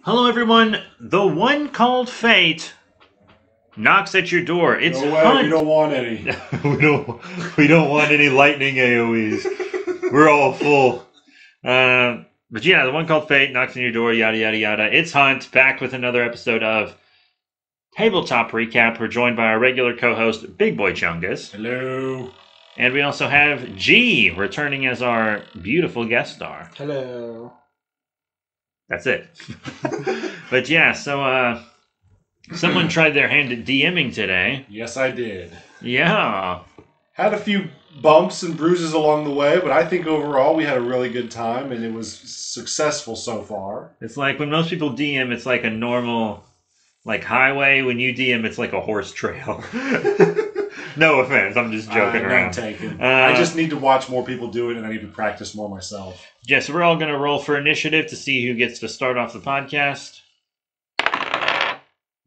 Hello, everyone. The one called Fate knocks at your door. It's No way, Hunt. we don't want any. we don't want any lightning AoEs. We're all full. But yeah, the one called Fate knocks on your door. Yada yada yada. It's Hunt back with another episode of Tabletop Recap. We're joined by our regular co-host, Big Boy Chungus. Hello. And we also have G returning as our beautiful guest star. Hello. That's it. But yeah, so someone tried their hand at DMing today. Yes, I did. Yeah. Had a few bumps and bruises along the way, but I think overall we had a really good time and it was successful so far. It's like when most people DM, it's like a normal like highway. When you DM, it's like a horse trail. No offense, I'm just joking around. I just need to watch more people do it and I need to practice more myself. Yeah, so we're all going to roll for initiative to see who gets to start off the podcast.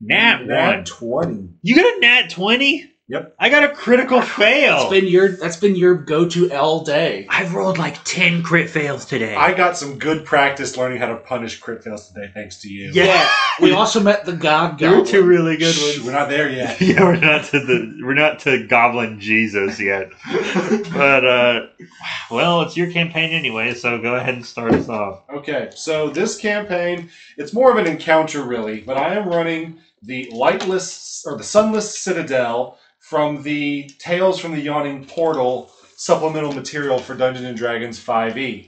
Nat 1. 20. You got a Nat 20? Yep. I got a critical fail. That's been your go-to L day. I've rolled like 10 crit fails today. I got some good practice learning how to punish crit fails today, thanks to you. Yeah. We also met the God There were Goblin. two really good Shh, ones. we're not there yet. Yeah, we're not to Goblin Jesus yet. But well, it's your campaign anyway, so go ahead and start us off. Okay, so this campaign, it's more of an encounter really, but I am running the Sunless Citadel from the Tales from the Yawning Portal supplemental material for Dungeons & Dragons 5e.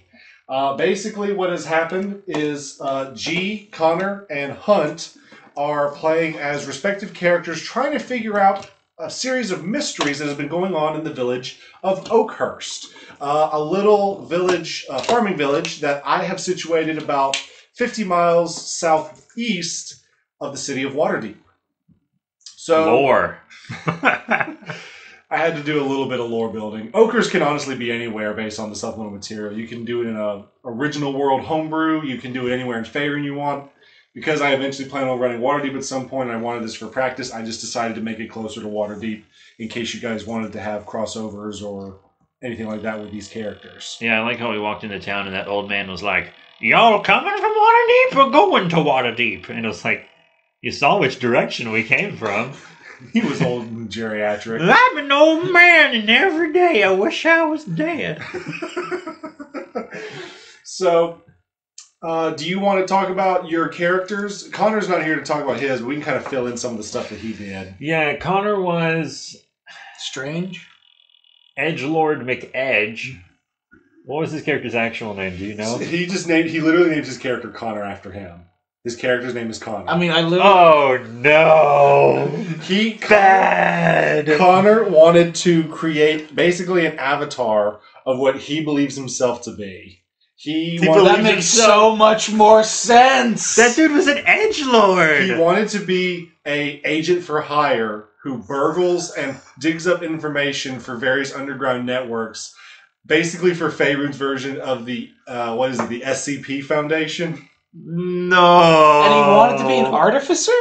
Basically what has happened is G, Connor, and Hunt are playing as respective characters trying to figure out a series of mysteries that has been going on in the village of Oakhurst. A little village, farming village that I have situated about 50 miles southeast of the city of Waterdeep. So Lore. I had to do a little bit of lore building. Oakhurst can honestly be anywhere based on the supplemental material. You can do it in a original world homebrew. You can do it anywhere in Faerun you want. Because I eventually plan on running Waterdeep at some point and I wanted this for practice, I just decided to make it closer to Waterdeep in case you guys wanted to have crossovers or anything like that with these characters. Yeah, I like how we walked into town and that old man was like, "Y'all coming from Waterdeep or going to Waterdeep?" And it was like, you saw which direction we came from. He was old and geriatric. I'm an old man and every day I wish I was dead. So, do you want to talk about your characters? Connor's not here to talk about his, but we can kind of fill in some of the stuff that he did. Yeah, Connor was Strange. Edgelord McEdge. What was his character's actual name? Do you know? He literally named his character Connor after him. His character's name is Connor. I mean, I literally... Oh no! Bad! Connor wanted to create basically an avatar of what he believes himself to be. That makes so much more sense! That dude was an edgelord! He wanted to be an agent for hire who burgles and digs up information for various underground networks, basically for Faerun's version of the, the SCP Foundation. No! And he wanted to be an artificer?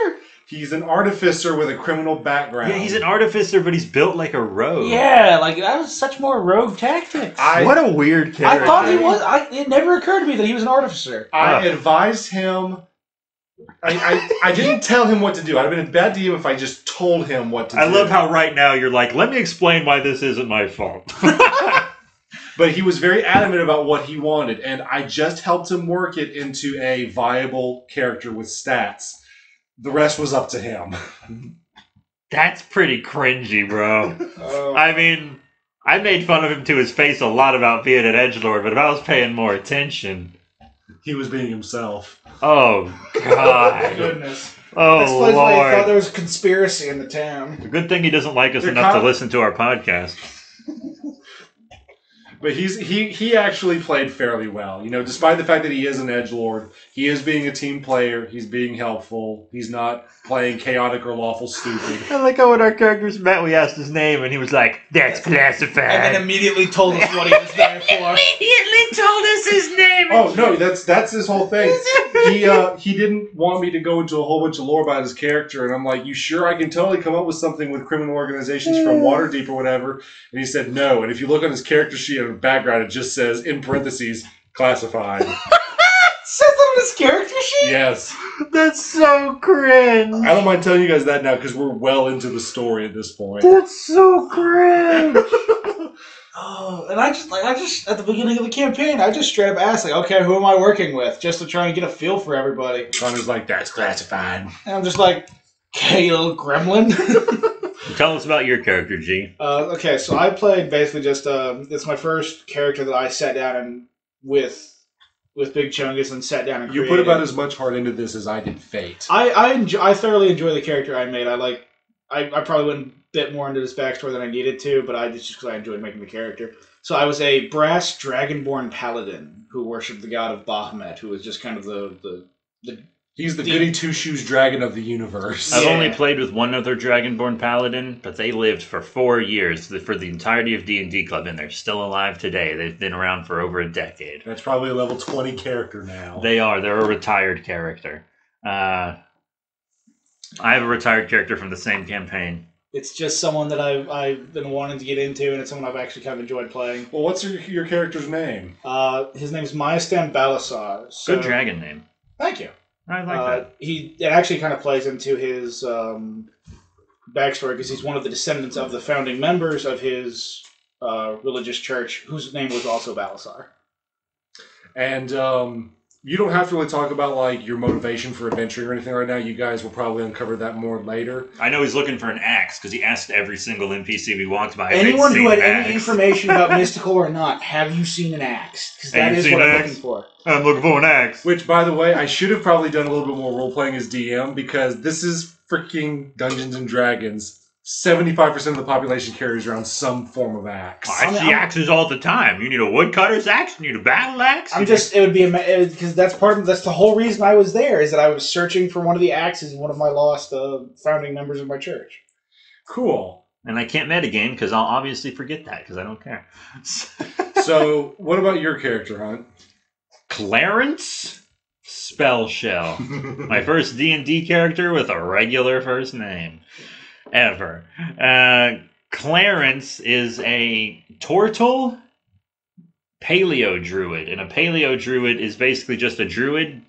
He's an artificer with a criminal background. Yeah, he's an artificer, but he's built like a rogue. Yeah, like, that was such more rogue tactics. What a weird character. I thought he was... it never occurred to me that he was an artificer. I advised him... I didn't tell him what to do. I'd have been a bad DM if I just told him what to do. I love how right now you're like, let me explain why this isn't my fault. But he was very adamant about what he wanted, and I just helped him work it into a viable character with stats. The rest was up to him. That's pretty cringy, bro. I mean, I made fun of him to his face a lot about being an edgelord, but if I was paying more attention... He was being himself. Oh, God. Goodness. Oh, Explains why he thought Lord. there was a conspiracy in the town. A good thing he doesn't like us enough to listen to our podcast. But he actually played fairly well. You know, despite the fact that he is an edgelord, he is being a team player. He's being helpful. He's not playing chaotic or lawful stupid. I like how when our characters met, we asked his name, and he was like, "That's classified." And then immediately told us what he was there for. Immediately told us his name. Oh no, that's his whole thing. He didn't want me to go into a whole bunch of lore about his character, and I'm like, "You sure? I can totally come up with something with criminal organizations from Waterdeep or whatever." And he said no. And if you look on his character sheet in the background, it just says in parentheses classified. Says that on his character sheet? Yes. That's so cringe. I don't mind telling you guys that now because we're well into the story at this point. That's so cringe. Oh, and I just at the beginning of the campaign, I just straight up asked, like, okay, who am I working with? Just to try and get a feel for everybody. Connor's like, that's classified. And I'm just like, okay, little gremlin. Tell us about your character, G. Okay, so I played basically just, it's my first character that I sat down and with Big Chungus and sat down and You created. put about as much heart into this as I did Fate. I thoroughly enjoy the character I made. I probably went a bit more into this backstory than I needed to, but just because I enjoyed making the character. So I was a brass dragonborn paladin who worshipped the god of Baphomet, who was just kind of the He's the goody two-shoes dragon of the universe. I've only played with one other Dragonborn Paladin, but they lived for 4 years, for the entirety of D&D Club, and they're still alive today. They've been around for over a decade. That's probably a level 20 character now. They are. They're a retired character. I have a retired character from the same campaign. It's just someone that I've been wanting to get into, and it's someone I've actually kind of enjoyed playing. Well, what's your character's name? His name is Myastan Balasar. So, Good dragon name. Thank you. I like that. It actually kind of plays into his backstory because he's one of the descendants of the founding members of his religious church, whose name was also Balasar. And you don't have to really talk about like your motivation for adventuring or anything right now. You guys will probably uncover that more later. I know he's looking for an axe because he asked every single NPC we walked by. Anyone who had any information about mystical or not, have you seen an axe? Because that is what I'm looking for. I'm looking for an axe. Which, by the way, I should have probably done a little bit more role-playing as DM because this is freaking Dungeons & Dragons. 75% of the population carries around some form of axe. I see axes all the time. You need a woodcutter's axe. You need a battle axe. It would be because that's the whole reason I was there is that I was searching for one of the axes in one of my lost founding members of my church. Cool. And I can't metagame because I'll obviously forget that because I don't care. So, what about your character, Hunt? Clarence Spellshell. My first D&D character with a regular first name. Ever. Clarence is a Tortle paleo druid, and a paleo druid is basically just a druid,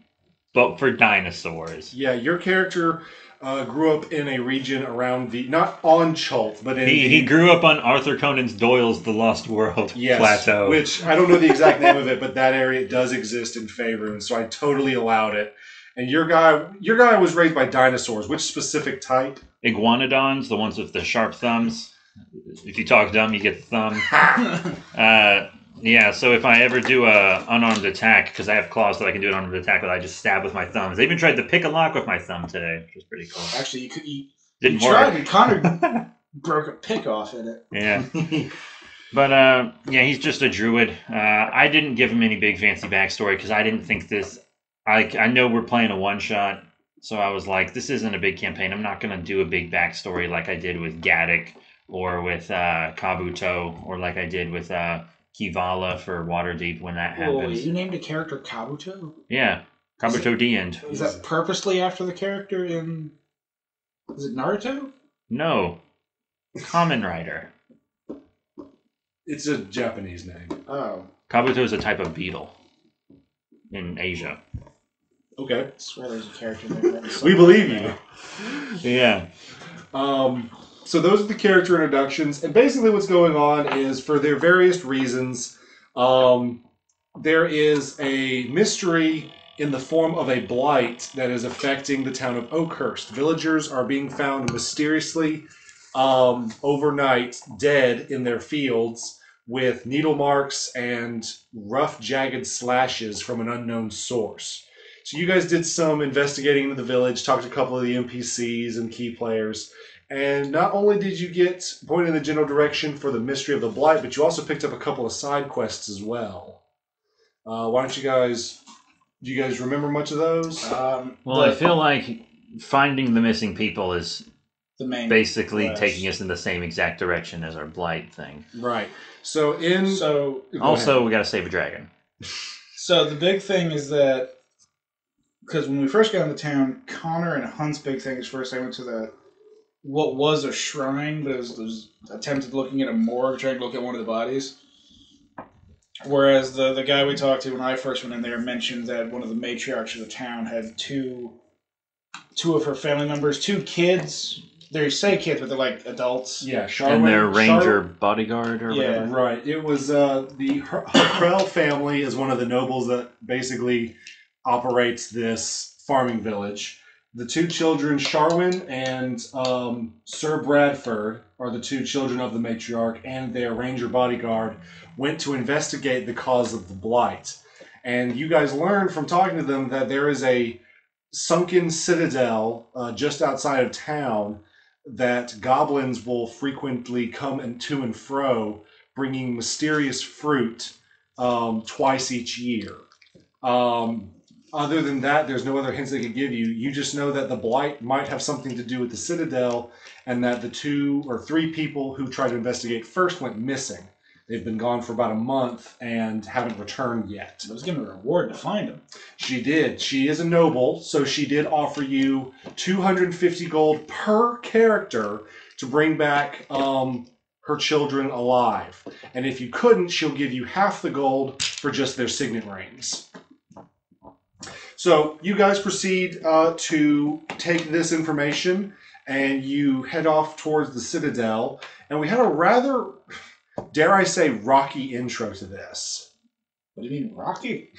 but for dinosaurs. Yeah, your character grew up in a region around not on Chult, but in he grew up on Arthur Conan Doyle's The Lost World plateau. Which, I don't know the exact name of it, but that area does exist in Faerun, so I totally allowed it. And your guy was raised by dinosaurs. Which specific type? Iguanodons, the ones with the sharp thumbs. If you talk dumb, you get the thumb. Yeah, so if I ever do a unarmed attack, because I have claws that I can do an unarmed attack with, I just stab with my thumbs. I even tried to pick a lock with my thumb today, which was pretty cool. Actually, Didn't you work. tried, and Connor broke a pick off in it. Yeah. But, yeah, he's just a druid. I didn't give him any big fancy backstory, because I didn't think this... I know we're playing a one-shot, so I was like, this isn't a big campaign. I'm not going to do a big backstory like I did with Gaddock or with Kabuto or like I did with Kivala for Waterdeep when that happens. You named a character Kabuto? Yeah, Kabuto D-End. Is that purposely after the character in... Is it Naruto? No. Kamen Rider. It's a Japanese name. Oh. Kabuto is a type of beetle in Asia. Okay. I swear there's a character there. We believe you. Yeah. So those are the character introductions, and basically what's going on is, for their various reasons, there is a mystery in the form of a blight that is affecting the town of Oakhurst. Villagers are being found mysteriously overnight dead in their fields with needle marks and rough, jagged slashes from an unknown source. So you guys did some investigating into the village, talked to a couple of the NPCs and key players, and not only did you get pointed in the general direction for the mystery of the blight, but you also picked up a couple of side quests as well. Why don't you guys... Do you guys remember much of those? Well, I feel like finding the missing people is the main basically taking us in the same exact direction as our blight thing. Right. So also, we got to save a dragon. So the big thing is that, because when we first got into town, Connor and Hunt's big thing is first I went to what was a shrine, but it was attempted looking at a morgue, trying to look at one of the bodies. Whereas the guy we talked to when I first went in there mentioned that one of the matriarchs of the town had two of her family members, 2 kids. They say kids, but they're like adults. Yeah, Charwin. And their ranger bodyguard or whatever. Right. It was the Hukrell family is one of the nobles that basically operates this farming village. The 2 children, Charwin and Sir Bradford, are the 2 children of the matriarch, and their ranger bodyguard went to investigate the cause of the blight. And you guys learned from talking to them that there is a sunken citadel just outside of town that goblins will frequently come and to and fro, bringing mysterious fruit twice each year. Other than that, there's no other hints they could give you. You just know that the blight might have something to do with the citadel, and that the 2 or 3 people who tried to investigate first went missing. They've been gone for about a month and haven't returned yet. I was given a reward to find them. She did. She is a noble, so she did offer you 250 gold per character to bring back her children alive. And if you couldn't, she'll give you half the gold for just their signet rings. So you guys proceed to take this information and you head off towards the Citadel. And we had a rather, dare I say, rocky intro to this. What do you mean, rocky?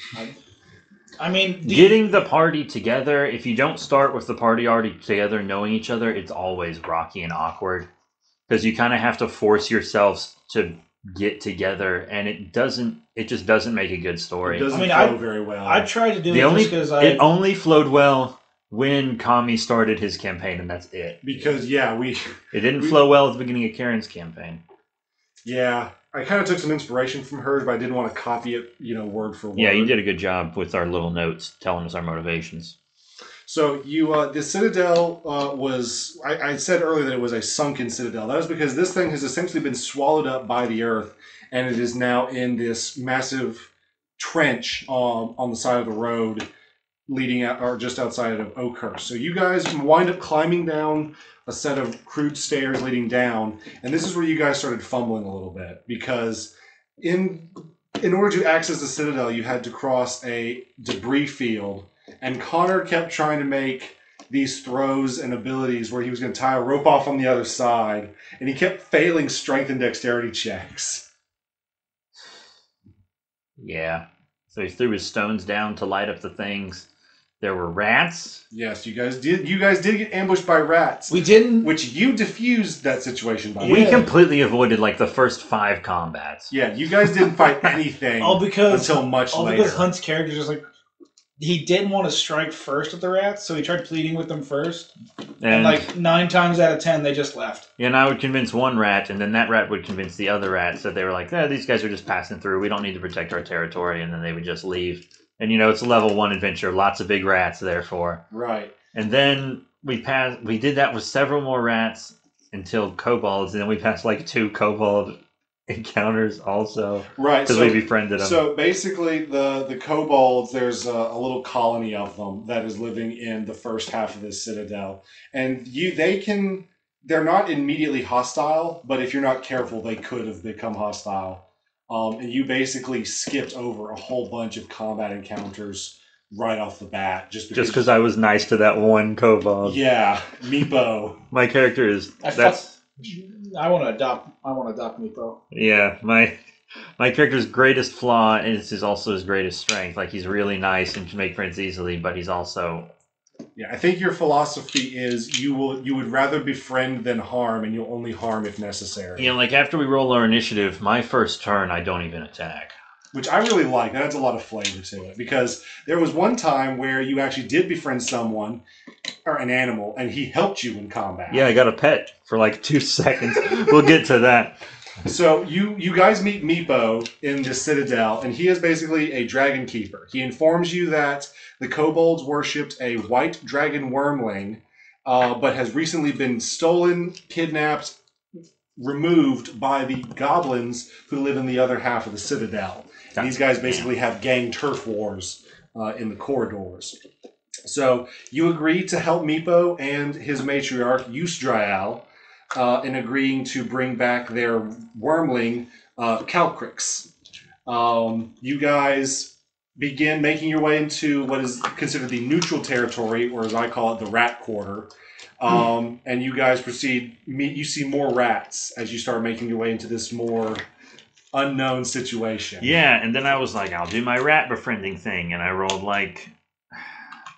I mean... Getting the party together, if you don't start with the party already together knowing each other, it's always rocky and awkward. Because you kind of have to force yourselves to get together, and it just doesn't make a good story. It doesn't flow very well. I tried to do it just because It only flowed well when Kami started his campaign, and that's it. Because, yeah, it didn't flow well at the beginning of Karen's campaign. Yeah, I kind of took some inspiration from hers, but I didn't want to copy it, word for word. Yeah, you did a good job with our little notes telling us our motivations. So the Citadel was, I said earlier that it was a sunken Citadel. That was because this thing has essentially been swallowed up by the earth, and it is now in this massive trench on the side of the road leading out, or just outside of Oakhurst. So you guys wind up climbing down a set of crude stairs leading down, and this is where you guys started fumbling a little bit, because in order to access the Citadel, you had to cross a debris field. And Connor kept trying to make these throws and abilities where he was going to tie a rope off on the other side, and he kept failing strength and dexterity checks. Yeah. So he threw his stones down to light up the things. There were rats. Yes, you guys did get ambushed by rats. We didn't. Which you diffused that situation by. We completely avoided like the first 5 combats. Yeah, you guys didn't fight anything until much later. Because Hunt's character just like... He didn't want to strike first at the rats, so he tried pleading with them first. And like 9 times out of 10, they just left. Yeah, and I would convince one rat, and then that rat would convince the other rats that they were like, these guys are just passing through. We don't need to protect our territory. And then they would just leave. And, it's a level 1 adventure. Lots of big rats, therefore. Right. And then we did that with several more rats until kobolds. And then we passed like 2 kobold encounters also. Right. Because we befriended them. So basically the kobolds, there's a little colony of them that is living in the first half of this citadel. And they're not immediately hostile, but if you're not careful, they could have become hostile. And you basically skipped over a whole bunch of combat encounters right off the bat. Just because I was nice to that one kobold. Yeah. Meepo. My character is... I want to adopt Meepo. Yeah, my character's greatest flaw is also his greatest strength. Like, he's really nice and can make friends easily, but he's also... Yeah, I think your philosophy is you would rather befriend than harm, and you'll only harm if necessary. Yeah, like after we roll our initiative, my first turn, I don't even attack. Which I really like. That adds a lot of flavor to it. Because there was one time where you actually did befriend someone, or an animal, and he helped you in combat. Yeah, I got a pet for like 2 seconds. We'll get to that. So you guys meet Meepo in the Citadel, and he is basically a dragon keeper. He informs you that the kobolds worshipped a white dragon wormling, but has recently been stolen, kidnapped, removed by the goblins who live in the other half of the Citadel. And these guys basically have gang turf wars in the corridors. So you agree to help Meepo and his matriarch, Yusdrael, in agreeing to bring back their wormling, Calcrix. You guys begin making your way into what is considered the neutral territory, or as I call it, the rat quarter. And you guys proceed. You see more rats as you start making your way into this more unknown situation. Yeah, and then I was like, I'll do my rat befriending thing, and I rolled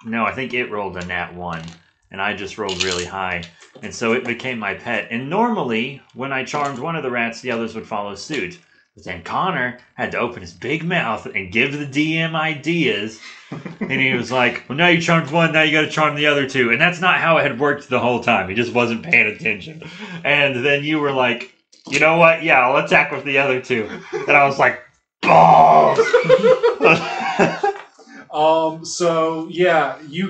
no, I think it rolled a nat 1, and I just rolled really high, and so it became my pet. And normally, when I charmed one of the rats, the others would follow suit. But then Connor had to open his big mouth and give the DM ideas, and he was like, well, now you charmed one, now you gotta charm the other two. And that's not how it had worked the whole time. He just wasn't paying attention. And then you were like, you know what? Yeah, I'll attack with the other two. And I was like, balls! So yeah, you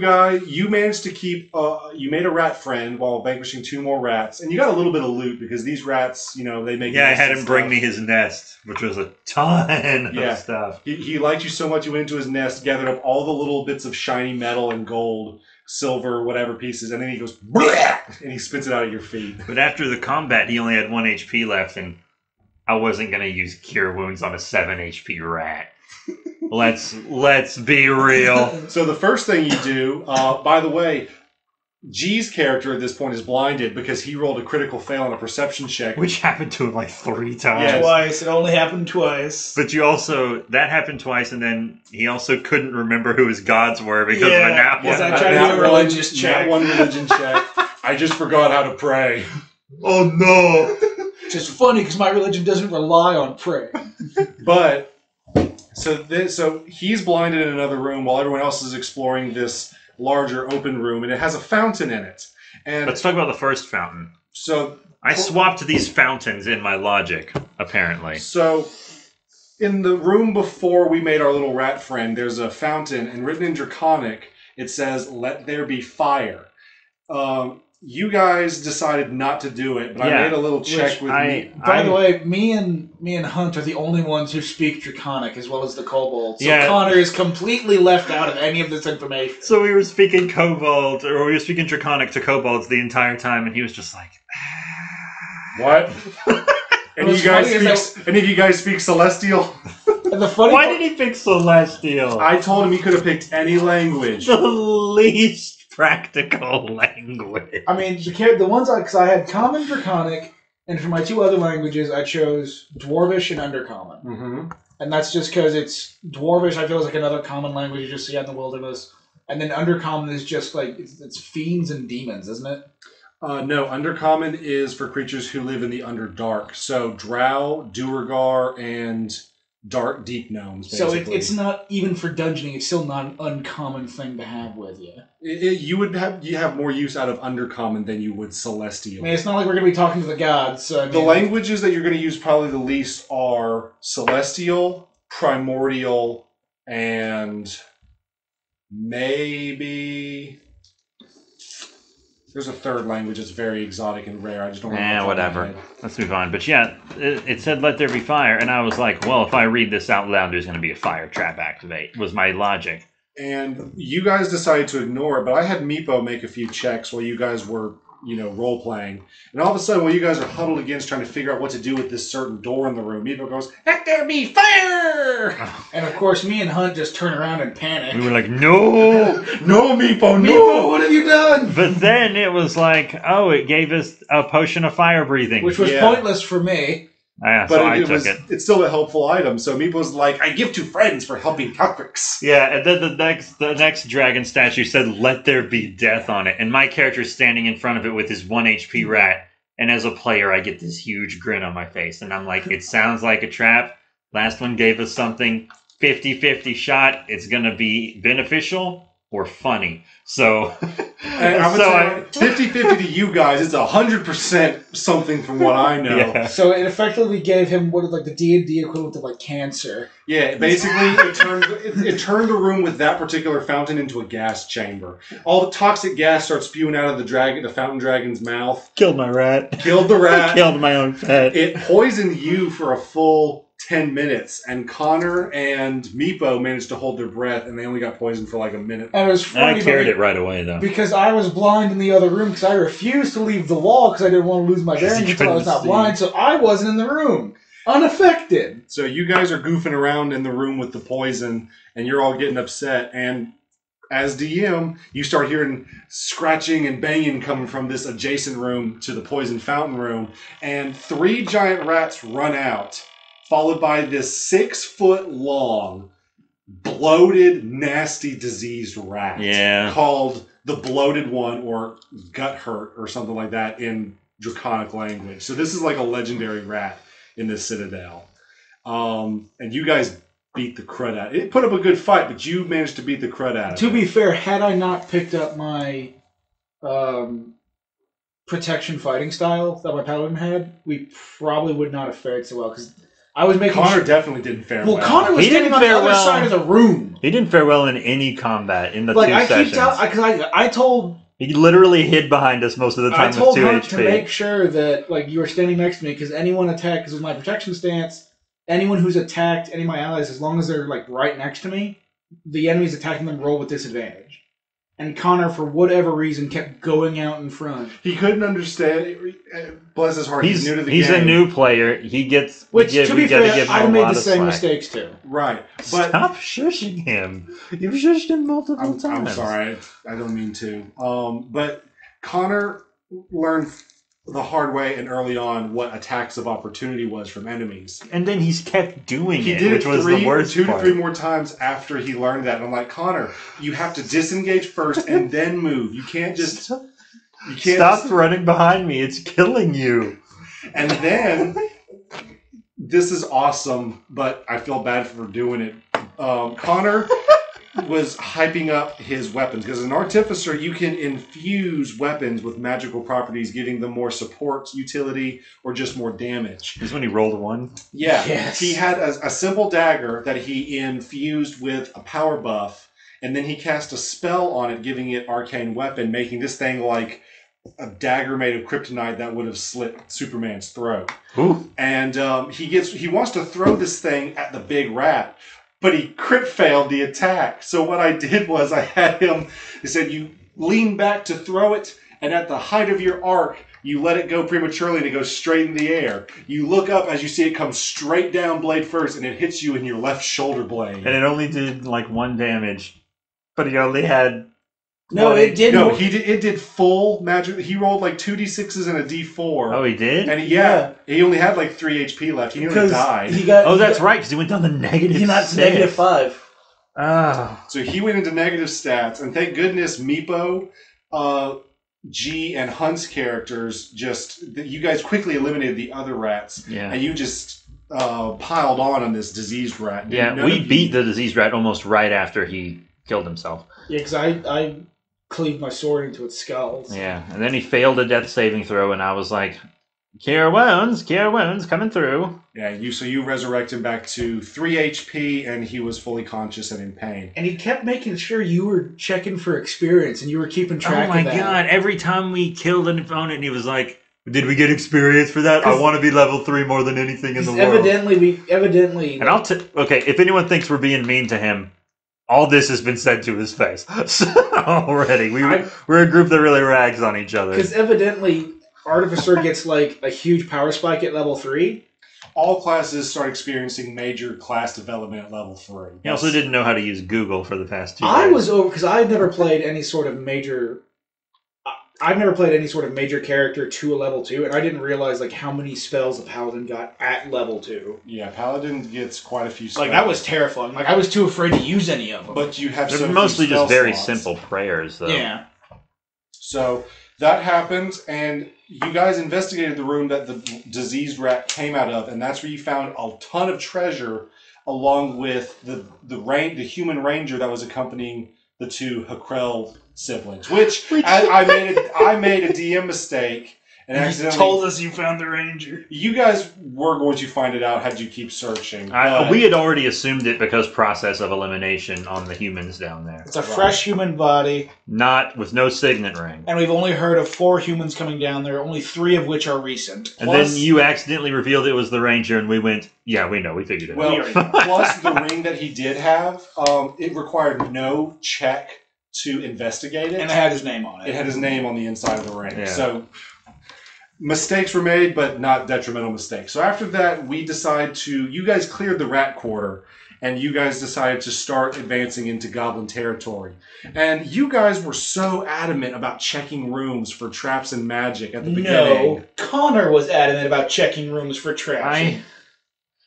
managed to keep, you made a rat friend while vanquishing 2 more rats, and you got a little bit of loot because these rats, they make. Yeah, I had him bring me his nest, which was a ton of stuff. He liked you so much, you went into his nest, gathered up all the little bits of shiny metal and gold, silver, whatever pieces, and then he goes, bleh, and he spits it out at your feet. But after the combat, he only had 1 HP left, and I wasn't going to use Cure Wounds on a 7 HP rat. Let's be real. So the first thing you do, by the way, G's character at this point is blinded because he rolled a critical fail on a perception check. Which happened to him like 3 times. Yes. Twice. It only happened twice. But that happened twice, and then he also couldn't remember who his gods were because of a nat 1. I tried to do a religious check. Nat 1 religion check. I just forgot how to pray. Oh no. Which is funny because my religion doesn't rely on prayer. But so he's blinded in another room while everyone else is exploring this larger open room, and it has a fountain in it. And let's talk about the first fountain. So I swapped these fountains in my logic, apparently. So in the room before we made our little rat friend, there's a fountain, and written in Draconic, it says, "Let there be fire." You guys decided not to do it, but I made a little check with me. By the way, me and Hunt are the only ones who speak Draconic as well as the Kobold. So Connor is completely left out of any of this information. So we were speaking Kobold, or we were speaking Draconic to Kobolds the entire time, and he was just like, what? Any of you guys speak Celestial? Why did he pick Celestial? I told him he could have picked any language. The least practical language. I mean, the ones because I had Common, Draconic, and for my 2 other languages, I chose Dwarvish and Undercommon. Mm-hmm. And that's just because it's Dwarvish. I feel is like another common language you just see out in the wilderness, and then Undercommon is just like it's fiends and demons, isn't it? No, Undercommon is for creatures who live in the Underdark. So Drow, Duergar, and dark deep gnomes, basically. So it's not even for dungeoning. It's still not an uncommon thing to have with you. You have more use out of Undercommon than you would Celestial. I mean, it's not like we're going to be talking to the gods. So the languages that you're going to use probably the least are Celestial, Primordial, and maybe there's a third language that's very exotic and rare. I just don't know. Whatever. Let's move on. But yeah, it said let there be fire, and I was like, well, if I read this out loud, there's going to be a fire trap activate, was my logic. And you guys decided to ignore it, but I had Meepo make a few checks while you guys were, role-playing. And all of a sudden, while you guys are huddled against trying to figure out what to do with this certain door in the room, Meepo goes, let there be fire! And of course, me and Hunt just turn around and panic. We were like, no! No, Meepo, no! Meepo, what have you done? But then it was like, it gave us a potion of fire breathing. Which was pointless for me. Yeah, so I took it. It's still a helpful item. So Meepo's like, I give to friends for helping Calcrix. Yeah, and then the next dragon statue said, let there be death on it. And my character's standing in front of it with his 1 HP rat. And as a player, I get this huge grin on my face. And I'm like, it sounds like a trap. Last one gave us something. 50-50 shot. It's going to be beneficial or funny. So, and I would say 50-50 to you guys. It's 100% something from what I know. Yeah. So it effectively gave him the D&D equivalent of cancer. Yeah, basically it turned the room with that particular fountain into a gas chamber. All the toxic gas starts spewing out of the fountain dragon's mouth. Killed my rat. Killed the rat. Killed my own pet. It poisoned you for a full 10 minutes, and Connor and Meepo managed to hold their breath, and they only got poisoned for like a minute. And it was funny. I carried it right away, though. Because I was blind in the other room, because I refused to leave the wall, because I didn't want to lose my bearings until I was not blind, so I wasn't in the room. Unaffected. So you guys are goofing around in the room with the poison, and you're all getting upset. And as DM, you start hearing scratching and banging coming from this adjacent room to the poison fountain room. And 3 giant rats run out, followed by this 6-foot-long, bloated, nasty, diseased rat called the Bloated One or Gut Hurt or something like that in Draconic language. So this is like a legendary rat in this citadel. And you guys beat the crud out. It put up a good fight, but you managed to beat the crud out of it. To be fair, had I not picked up my protection fighting style that my paladin had, we probably would not have fared so well, because I was making Connor definitely didn't fare well. Well, Connor was standing on the other side of the room. He didn't fare well in any combat in the 2 sessions. I told... He literally hid behind us most of the time with 2 HP. I told Hunt to make sure that you were standing next to me, because anyone attacked, because with my protection stance, anyone who's attacked any of my allies, as long as they're right next to me, the enemies attacking them roll with disadvantage. And Connor, for whatever reason, kept going out in front. He couldn't understand. Bless his heart. He's new to the game. He's a new player. He gets... Which, to be fair, I've made the same mistakes too. Right. But stop shushing him. You've shushed him multiple times. I'm sorry. I don't mean to. But Connor learned the hard way and early on what attacks of opportunity was from enemies. And then he's kept doing it, which was the worst 2 part. to 3 more times after he learned that. And I'm like, Connor, you have to disengage first and then move. You can't just... Stop running behind me. It's killing you. And then... This is awesome, but I feel bad for doing it. Connor was hyping up his weapons, because as an artificer, you can infuse weapons with magical properties, giving them more support, utility, or just more damage. This is when he rolled 1? Yeah. Yes. He had a simple dagger that he infused with a power buff, and then he cast a spell on it, giving it arcane weapon, making this thing like a dagger made of kryptonite that would have slit Superman's throat. Ooh. And he wants to throw this thing at the big rat, but he crit failed the attack. So what I did was I had him, he said, you lean back to throw it, and at the height of your arc, you let it go prematurely and it goes straight in the air. You look up as you see it come straight down blade first, and it hits you in your left shoulder blade. And it only did 1 damage, but he only had... No, it didn't. No, it did full magic. He rolled 2d6s and a d4. Oh, he did? And he only had 3 HP left. He nearly died. That's right, because he went down to negative. He went to negative 5. Ah. So he went into negative stats, and thank goodness Meepo, G, and Hunt's characters you guys quickly eliminated the other rats. Yeah. And you just piled on this diseased rat. Yeah, we beat the diseased rat almost right after he killed himself. Yeah, because I cleaved my sword into its skull. Yeah, and then he failed a death saving throw, and I was like, Cure wounds, coming through. Yeah, you resurrect him back to 3 HP, and he was fully conscious and in pain. And he kept making sure you were checking for experience, and you were keeping track of that. Oh my god, every time we killed an opponent, he was like, did we get experience for that? I want to be level 3 more than anything in the world. Evidently. And okay, if anyone thinks we're being mean to him, all this has been said to his face already. We're a group that really rags on each other. Because evidently, Artificer gets a huge power spike at level 3. All classes start experiencing major class development at level 3. He also didn't know how to use Google for the past 2 I days. was over because I've never played any sort of major. I've never played any sort of major character to a level 2, and I didn't realize how many spells a paladin got at level 2. Yeah, paladin gets quite a few spells. That was terrifying. I was too afraid to use any of them. But you have They're mostly just very simple prayers, though. Yeah. So that happens, and you guys investigated the room that the diseased rat came out of, and that's where you found a ton of treasure, along with the human ranger that was accompanying the 2 Hakrel siblings. Which I made a DM mistake and accidentally told us you found the ranger. You guys were going to find it out had you keep searching. We had already assumed it because process of elimination on the humans down there. It's a fresh human body. With no signet ring. And we've only heard of 4 humans coming down there, only 3 of which are recent. And then you accidentally revealed it was the ranger, and we went, yeah, we know, we figured it out. Plus the ring that he did have, it required no check to investigate it. And it had his name on it. It had his name on the inside of the ring. Yeah. So mistakes were made, but not detrimental mistakes. So after that, we decide to. You guys cleared the rat quarter, and you guys decided to start advancing into goblin territory. And you guys were so adamant about checking rooms for traps and magic at the beginning. No, Connor was adamant about checking rooms for traps.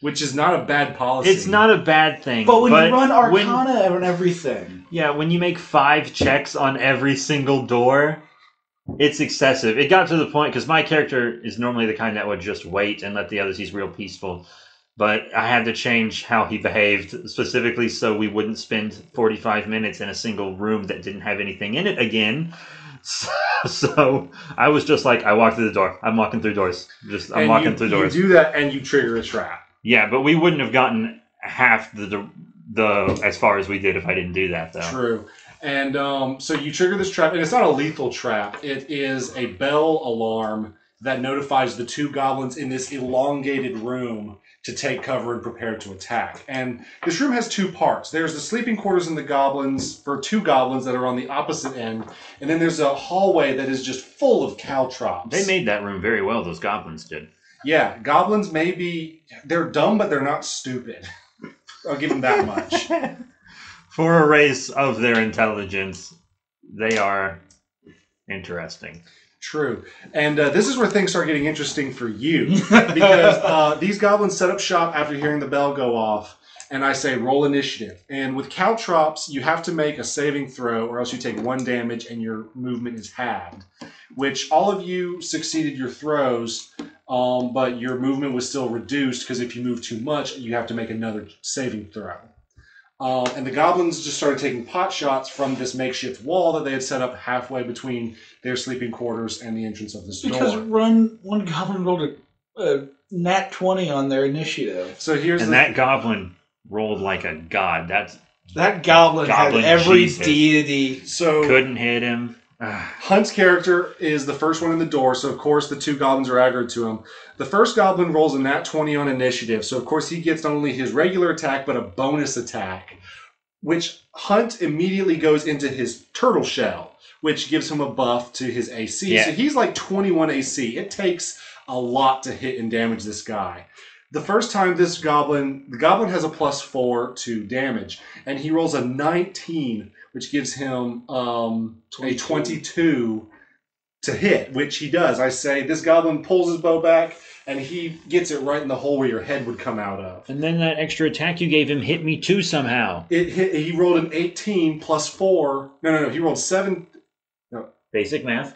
Which is not a bad policy. It's not a bad thing. But when you run Arcana and everything. Yeah, when you make 5 checks on every single door, it's excessive. It got to the point, because my character is normally the kind that would just wait and let the others, he's real peaceful. But I had to change how he behaved, specifically so we wouldn't spend 45 minutes in a single room that didn't have anything in it again. So I was just like, I walk through the door. I'm walking through doors. I'm walking through doors. You do that and you trigger a trap. Yeah, but we wouldn't have gotten half the as far as we did if I didn't do that, though. True. And so you trigger this trap, and it's not a lethal trap. It is a bell alarm that notifies the 2 goblins in this elongated room to take cover and prepare to attack. And this room has 2 parts. There's the sleeping quarters in the goblins for 2 goblins that are on the opposite end, and then there's a hallway that is just full of caltrops. They made that room very well, those goblins did. Yeah, goblins they're dumb, but they're not stupid. I'll give them that much. For a race of their intelligence, they are interesting. True. And this is where things start getting interesting for you. Because these goblins set up shop after hearing the bell go off. And I say, roll initiative. And with caltrops, you have to make a saving throw, or else you take 1 damage and your movement is halved. Which all of you succeeded your throws, but your movement was still reduced, because if you move too much, you have to make another saving throw. And the goblins just started taking pot shots from this makeshift wall that they had set up halfway between their sleeping quarters and the entrance of this door. Because one goblin rolled a nat 20 on their initiative. So that goblin rolled like a god. That goblin had every deity. So couldn't hit him. Hunt's character is the first one in the door, so of course the 2 goblins are aggroed to him. The first goblin rolls a nat 20 on initiative, so of course he gets not only his regular attack, but a bonus attack, which Hunt immediately goes into his turtle shell, which gives him a buff to his AC. Yeah. So he's like 21 AC. It takes a lot to hit and damage this guy. The first time the goblin has a +4 to damage, and he rolls a 19, which gives him a 22 to hit, which he does. I say, this goblin pulls his bow back, and he gets it right in the hole where your head would come out of. And then that extra attack you gave him hit me too somehow. He rolled an 18 +4. No. He rolled 7. No. Basic math.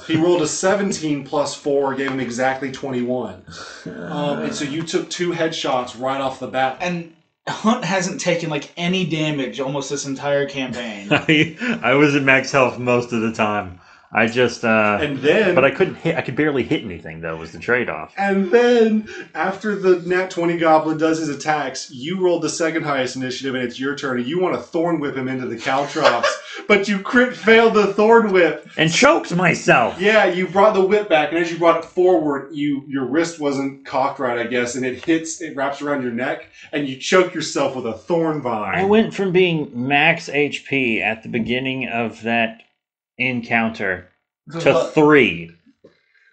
He rolled a 17 +4, gave him exactly 21. And so you took 2 headshots right off the bat. And Hunt hasn't taken like any damage almost this entire campaign. I was at max health most of the time. I just but I couldn't hit. I could barely hit anything though. Was the trade-off. And then after the nat 20 goblin does his attacks, you rolled the second highest initiative, and it's your turn. And you want to thorn whip him into the caltrops, but you crit failed the thorn whip and choked myself. Yeah, you brought the whip back, and as you brought it forward, your wrist wasn't cocked right, I guess, and it wraps around your neck, and you choke yourself with a thorn vine. I went from being max HP at the beginning of that encounter to 3.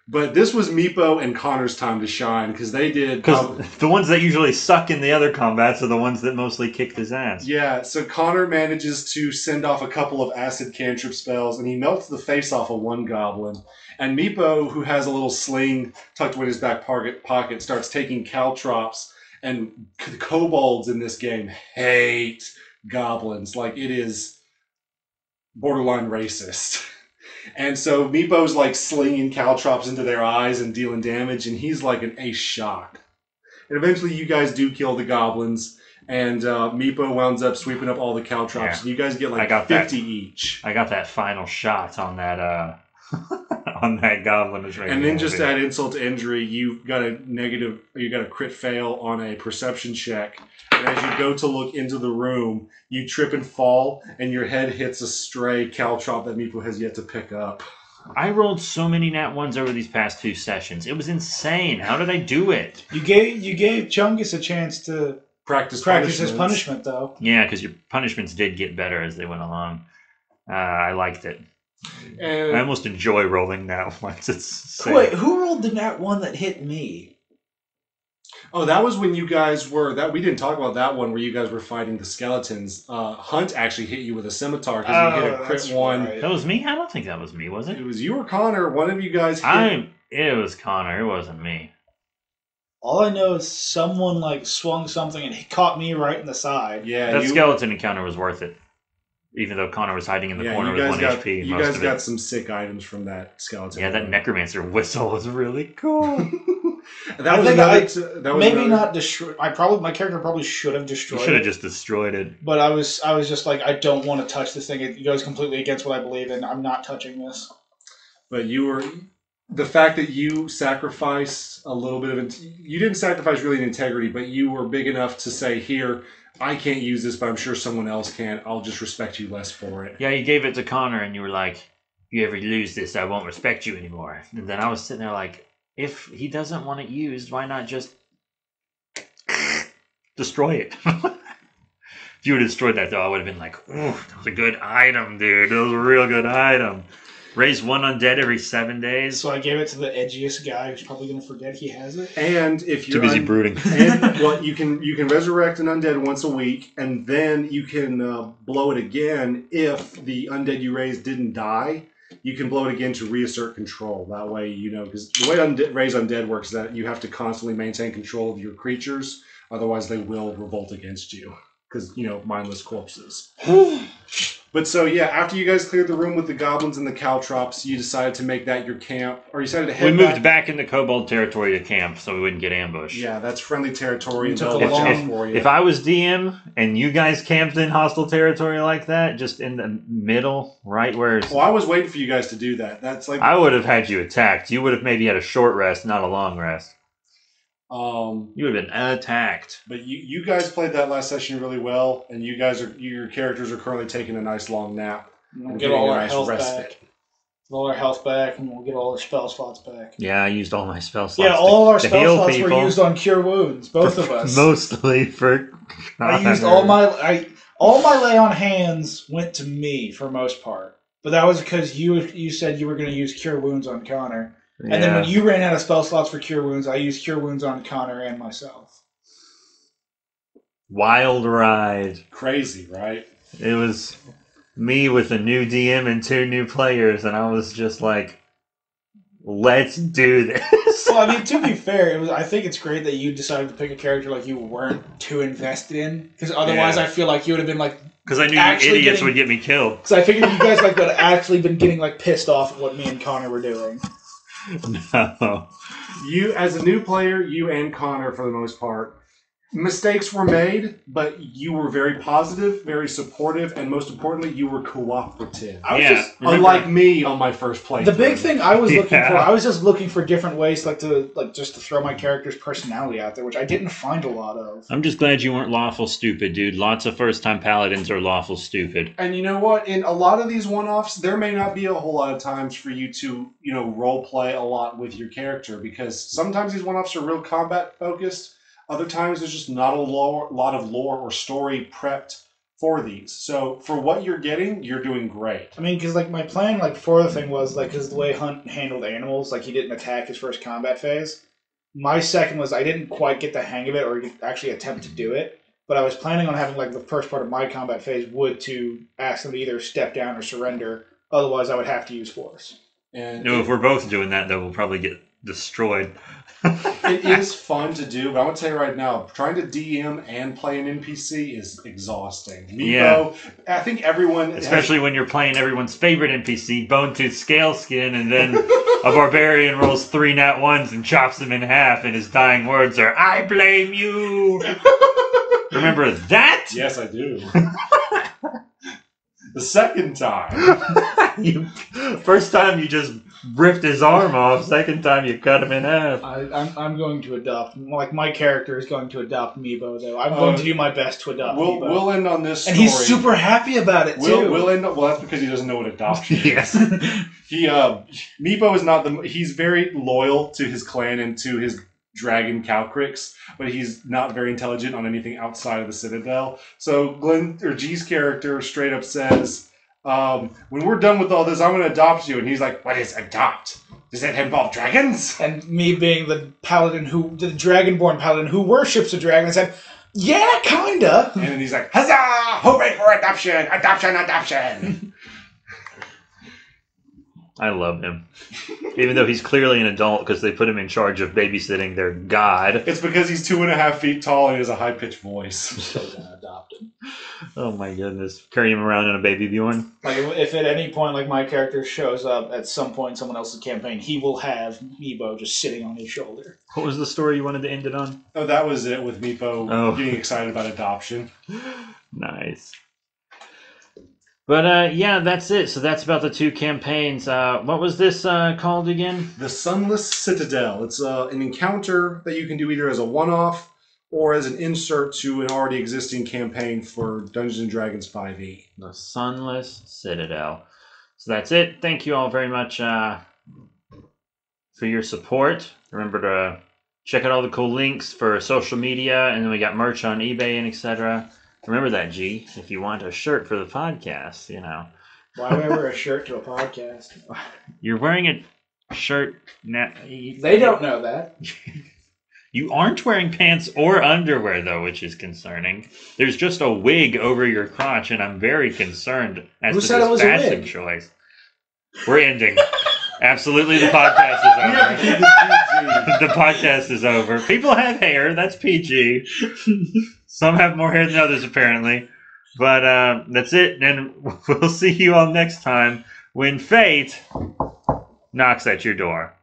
But this was Meepo and Connor's time to shine, because they did... Because the ones that usually suck in the other combats are the ones that mostly kicked his ass. Yeah, so Connor manages to send off a couple of acid cantrip spells, and he melts the face off of one goblin. And Meepo, who has a little sling tucked away in his back pocket, starts taking caltrops, and the kobolds in this game hate goblins. Like, it is borderline racist. And so Meepo's like slinging caltrops into their eyes and dealing damage, and he's like an ace shot. And eventually you guys do kill the goblins, and Meepo winds up sweeping up all the caltrops, and you guys get like 50 each. I got that final shot on that on that goblin. And then just to add insult to injury, you got a crit fail on a perception check. And as you go to look into the room, you trip and fall, and your head hits a stray caltrop that Meepo has yet to pick up. I rolled so many nat 1s over these past 2 sessions. It was insane. How did I do it? You gave Chungus a chance to practice his punishment, though. Yeah, because your punishments did get better as they went along. I liked it. And I almost enjoy rolling that once it's safe. Wait, who rolled the nat one that hit me? oh, that was when you guys were that we didn't talk about that one where you guys were fighting the skeletons. Hunt actually hit you with a scimitar because you hit a crit one. Right. That was me? I don't think that was me, was it? It was you or Connor. One of you guys hit. It was Connor. It wasn't me. All I know is someone like swung something and he caught me right in the side. Yeah, That skeleton encounter was worth it. Even though Connor was hiding in the corner with 1 HP. You guys got some sick items from that skeleton. Yeah, that necromancer whistle was really cool. Not destroy. My character probably should have destroyed. You should have just destroyed it. But I was just like, I don't want to touch this thing. It goes completely against what I believe in. I'm not touching this. But the fact that you sacrificed a little bit of you didn't sacrifice really integrity, but you were big enough to say, here, I can't use this, but I'm sure someone else can. I'll just respect you less for it. Yeah, you gave it to Connor and you were like, if you ever lose this, I won't respect you anymore. And then I was sitting there like, if he doesn't want it used, why not just destroy it? If you would have destroyed that, though, I would have been like, ooh, that was a good item, dude. That was a real good item. Raise 1 undead every 7 days. So I gave it to the edgiest guy who's probably going to forget he has it. And if you're too busy brooding, and well, you can resurrect an undead once a week, and then you can blow it again if the undead you raised didn't die. You can blow it again to reassert control. That way, because the way Raise Undead works is that you have to constantly maintain control of your creatures. Otherwise, they will revolt against you. Because, mindless corpses. But so, yeah, after you guys cleared the room with the goblins and the caltrops, you decided to make that your camp. Or you decided to head We moved back into kobold territory to camp so we wouldn't get ambushed. Yeah, that's friendly territory. If I was DM and you guys camped in hostile territory like that, just in the middle, right where... Well, I was waiting for you guys to do that. That's like... I would have had you attacked. You would have maybe had a short rest, not a long rest. You would have been attacked. But you guys played that last session really well, and your characters are currently taking a nice long nap. We'll get all our health back. All our health back, and we'll get all our spell slots back. Yeah, I used all my spell slots. Yeah, all our spell slots were used on Cure Wounds, both of us. Mostly for... I used all my lay on hands went to me for most part. But that was because you said you were going to use Cure Wounds on Connor. Yeah. And then when you ran out of spell slots for Cure Wounds, I used Cure Wounds on Connor and myself. Wild ride. Crazy, right? It was me with a new DM and 2 new players, and I was just like, let's do this. Well, I mean, to be fair, I think it's great that you decided to pick a character like you weren't too invested in. Because otherwise, I feel like you would have been like... Because I knew you idiots would get me killed. Because I figured you guys would have actually been getting pissed off at what me and Connor were doing. No. You, as a new player, you and Connor, for the most part, mistakes were made, but you were very positive, very supportive, and most importantly, you were cooperative. Unlike me on my first playthrough. The big thing I was looking for, I was just looking for different ways just to throw my character's personality out there, which I didn't find a lot of. I'm just glad you weren't lawful stupid, dude. Lots of first-time paladins are lawful stupid. And you know what? In a lot of these one-offs, there may not be a whole lot of times for you to, role play a lot with your character, because sometimes these one-offs are real combat-focused. Other times, there's just not a lot of lore or story prepped for these. So, for what you're getting, you're doing great. I mean, because, my plan, for the thing was, because the way Hunt handled animals, he didn't attack his first combat phase. My second was I didn't quite get the hang of it or actually attempt to do it. But I was planning on having, the first part of my combat phase would to ask them to either step down or surrender. Otherwise, I would have to use force. And if we're both doing that, though, we'll probably get destroyed. It is fun to do, but I want to tell you right now, trying to DM and play an NPC is exhausting. I think everyone... Especially when you're playing everyone's favorite NPC, Bonetooth Scaleskin, and then a barbarian rolls 3 nat 1s and chops them in half, and his dying words are, I blame you! Remember that? Yes, I do. The second time. First time you just ripped his arm off. Second time you cut him in half. I'm going to adopt. My character is going to adopt Meebo, though. I'm going to do my best to adopt Meebo. We'll end on this story. And he's super happy about it, too. We'll end up... Well, that's because he doesn't know what adoption is. Meebo is not He's very loyal to his clan and to his dragon Calcrix, but he's not very intelligent on anything outside of the Citadel. So G's character straight up says, when we're done with all this, I'm going to adopt you. And he's like, what is adopt? Does that involve dragons? And me being the dragonborn paladin who worships a dragon, I said, yeah, kinda. And then he's like, huzzah! Hooray for adoption! Adoption! Adoption! I love him. Even though he's clearly an adult because they put him in charge of babysitting their god. It's because he's 2.5 feet tall and he has a high-pitched voice. So gonna adopt him. Oh my goodness. Carry him around in a baby Bjorn. Like, if at any point, like, my character shows up at some point in someone else's campaign, he will have Meebo just sitting on his shoulder. What was the story you wanted to end it on? Oh, that was it with Meepo getting excited about adoption. Nice. But, yeah, that's it. So that's about the 2 campaigns. What was this called again? The Sunless Citadel. It's an encounter that you can do either as a one-off or as an insert to an already existing campaign for Dungeons & Dragons 5e. The Sunless Citadel. So that's it. Thank you all very much for your support. Remember to check out all the cool links for social media, and then we got merch on eBay and etc. Remember that, G. If you want a shirt for the podcast, you know. Why would I wear a shirt to a podcast? You're wearing a shirt now. They don't know that. You aren't wearing pants or underwear, though, which is concerning. There's just a wig over your crotch, and I'm very concerned as Who to said it this was a fashion wig? choice. We're ending. Absolutely, the podcast is You have to keep over. this PG. The podcast is over. People have hair. That's PG. Some have more hair than others, apparently. But that's it. And we'll see you all next time when fate knocks at your door.